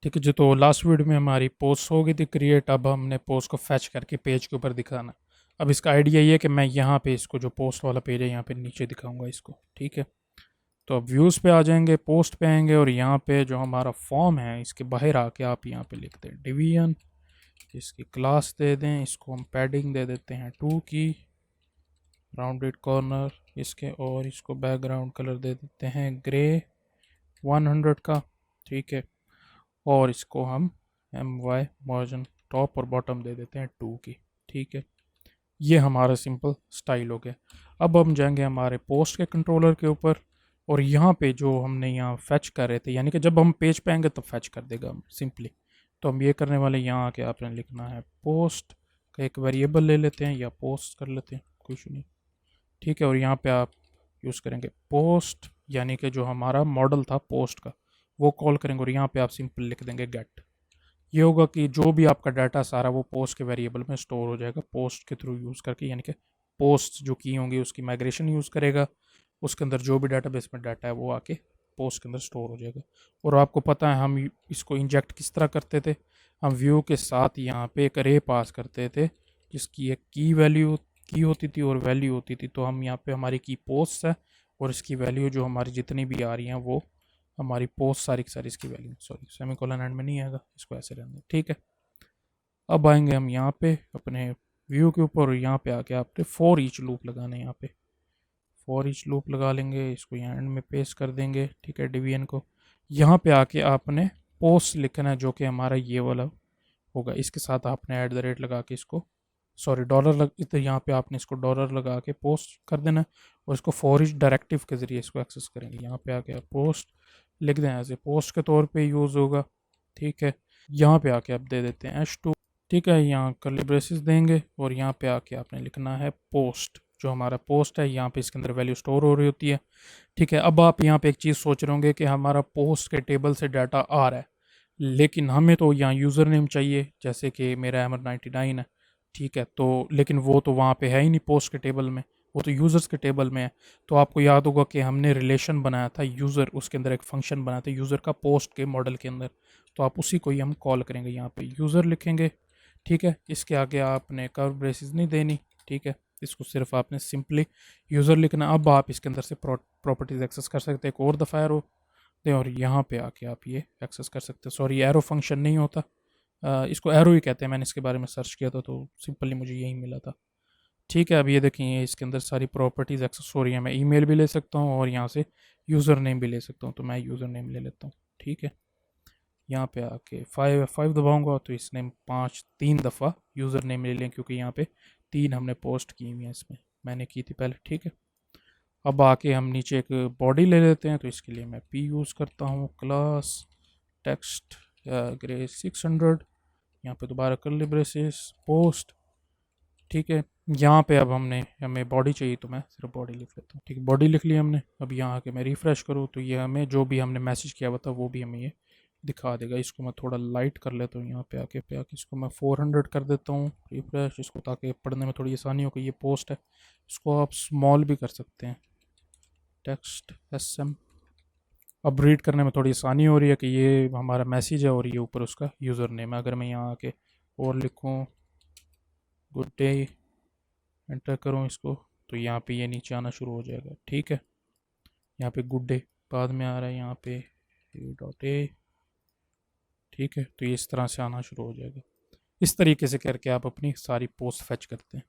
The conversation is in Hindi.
ठीक है जी, तो लास्ट वीडियो में हमारी पोस्ट हो गई थी क्रिएट। अब हमने पोस्ट को फैच करके पेज के ऊपर दिखाना। अब इसका आइडिया ये है कि मैं यहाँ पे इसको जो पोस्ट वाला पेज है यहाँ पे नीचे दिखाऊंगा इसको। ठीक है, तो अब व्यूज़ पे आ जाएंगे, पोस्ट पे आएंगे और यहाँ पे जो हमारा फॉर्म है इसके बाहर आके आप यहाँ पे लिखते हैं डिवीजन, इसकी क्लास दे दें, इसको हम पैडिंग दे देते हैं 2 की, राउंडेड कॉर्नर इसके, और इसको बैकग्राउंड कलर दे देते हैं ग्रे 100 का। ठीक है, और इसको हम my मार्जिन टॉप और बॉटम दे देते हैं 2 की। ठीक है, ये हमारा सिंपल स्टाइल हो गया। अब हम जाएंगे हमारे पोस्ट के कंट्रोलर के ऊपर, और यहाँ पे जो हमने यहाँ फैच कर रहे थे, यानी कि जब हम पेज पे आएंगे तो फैच कर देगा हम सिंपली। तो हम ये करने वाले, यहाँ आके आपने लिखना है पोस्ट का एक वेरिएबल ले लेते हैं या पोस्ट कर लेते हैं, कुछ नहीं। ठीक है, और यहाँ पे आप यूज़ करेंगे पोस्ट, यानी कि जो हमारा मॉडल था पोस्ट का वो कॉल करेंगे, और यहाँ पे आप सिंपल लिख देंगे गेट। ये होगा कि जो भी आपका डाटा सारा वो पोस्ट के वेरिएबल में स्टोर हो जाएगा पोस्ट के थ्रू यूज़ करके, यानी कि पोस्ट जो की होंगी उसकी माइग्रेशन यूज़ करेगा, उसके अंदर जो भी डाटाबेस में डाटा है वो आके पोस्ट के अंदर स्टोर हो जाएगा। और आपको पता है हम इसको इंजेक्ट किस तरह करते थे, हम व्यू के साथ यहाँ पे एक अरे पास करते थे जिसकी एक की होती थी और वैल्यू होती थी। तो हम यहाँ पे हमारी की पोस्ट है और इसकी वैल्यू जो हमारी जितनी भी आ रही हैं वो हमारी पोस्ट सारी की सारी इसकी वैल्यू, सॉरी सेमीकोलन एंड में नहीं आएगा, इसको ऐसे रहने दें। ठीक है, अब आएंगे हम यहाँ पे अपने व्यू के ऊपर, और यहाँ पे आके आपने फॉर ईच लूप लगाना है। यहाँ पे फॉर ईच लूप लगा लेंगे, इसको यहाँ एंड में पेस्ट कर देंगे। ठीक है, डिवीजन को यहाँ पे आके आपने पोस्ट लिखना है जो कि हमारा ये वाला होगा, इसके साथ आपने एट द रेट लगा के इसको, सॉरी डॉलर लग, इधर यहाँ पे आपने इसको डॉलर लगा के पोस्ट कर देना है, और इसको फॉर ईच डायरेक्टिव के ज़रिए इसको एक्सेस करेंगे। यहाँ पे आके आप पोस्ट लिख दें, एज ए पोस्ट के तौर पे यूज़ होगा। ठीक है, यहाँ पे आके आप दे देते हैं h2। ठीक है, यहाँ कर्ली ब्रेसेस देंगे, और यहाँ पे आके आपने लिखना है पोस्ट, जो हमारा पोस्ट है यहाँ पे इसके अंदर वैल्यू स्टोर हो रही होती है। ठीक है, अब आप यहाँ पे एक चीज़ सोच रहे होंगे कि हमारा पोस्ट के टेबल से डाटा आ रहा है, लेकिन हमें तो यहाँ यूज़र नेम चाहिए, जैसे कि मेरा अमर 99 है। ठीक है, तो लेकिन वो तो वहाँ पे है ही नहीं पोस्ट के टेबल में, वो तो यूज़र्स के टेबल में है। तो आपको याद होगा कि हमने रिलेशन बनाया था यूज़र, उसके अंदर एक फंक्शन बनाया था यूज़र का पोस्ट के मॉडल के अंदर, तो आप उसी को ही हम कॉल करेंगे। यहाँ पे यूज़र लिखेंगे। ठीक है, इसके आगे आपने कर्व ब्रेसेस नहीं देनी। ठीक है, इसको सिर्फ आपने सिंपली यूज़र लिखना। अब आप इसके अंदर से प्रॉपर्टीज़ एक्सेस कर सकते हैं एक और दफ़ा एरो दें, और यहाँ पे आके आप ये एक्सेस कर सकते हैं। सॉरी, एरो फंक्शन नहीं होता, इसको एरो ही कहते हैं। मैंने इसके बारे में सर्च किया था तो सिंपली मुझे यही मिला था। ठीक है, अब ये देखें, ये इसके अंदर सारी प्रॉपर्टीज़ एक्सेस हो रही हैं। मैं ईमेल भी ले सकता हूँ और यहाँ से यूज़र नेम भी ले सकता हूँ, तो मैं यूज़र नेम ले लेता हूँ। ठीक है, यहाँ पे आके 5 दबाऊंगा तो इसने 3 दफ़ा यूज़र नेम ले लें, क्योंकि यहाँ पे 3 हमने पोस्ट की हुई हैं, इसमें मैंने की थी पहले। ठीक है, अब आके हम नीचे एक बॉडी ले लेते हैं, तो इसके लिए मैं पी यूज़ करता हूँ, क्लास टेक्स्ट ग्रे 600, यहाँ पे दोबारा कर्ली ब्रेसेस पोस्ट। ठीक है, यहाँ पे अब हमें बॉडी चाहिए, तो मैं सिर्फ बॉडी लिख लेता हूँ। ठीक है, बॉडी लिख लिया हमने। अब यहाँ आके मैं रिफ़्रेश करूँ तो ये हमें जो भी हमने मैसेज किया हुआ था वो भी हमें ये दिखा देगा। इसको मैं थोड़ा लाइट कर लेता हूँ, यहाँ पे आके इसको मैं 400 कर देता हूँ, रिफ़्रेश इसको, ताकि पढ़ने में थोड़ी आसानी हो कि ये पोस्ट है। इसको आप स्मॉल भी कर सकते हैं, टेक्स्ट SM। अब रीड करने में थोड़ी आसानी हो रही है कि ये हमारा मैसेज है और ये ऊपर उसका यूज़र नेम है। अगर मैं यहाँ आके और लिखूँ गुड डे, एंटर करूँ इसको, तो यहाँ पे ये नीचे आना शुरू हो जाएगा। ठीक है, यहाँ पे गुड डे बाद में आ रहा है, यहाँ पे A.A। ठीक है, तो ये इस तरह से आना शुरू हो जाएगा। इस तरीके से करके आप अपनी सारी पोस्ट फैच करते हैं।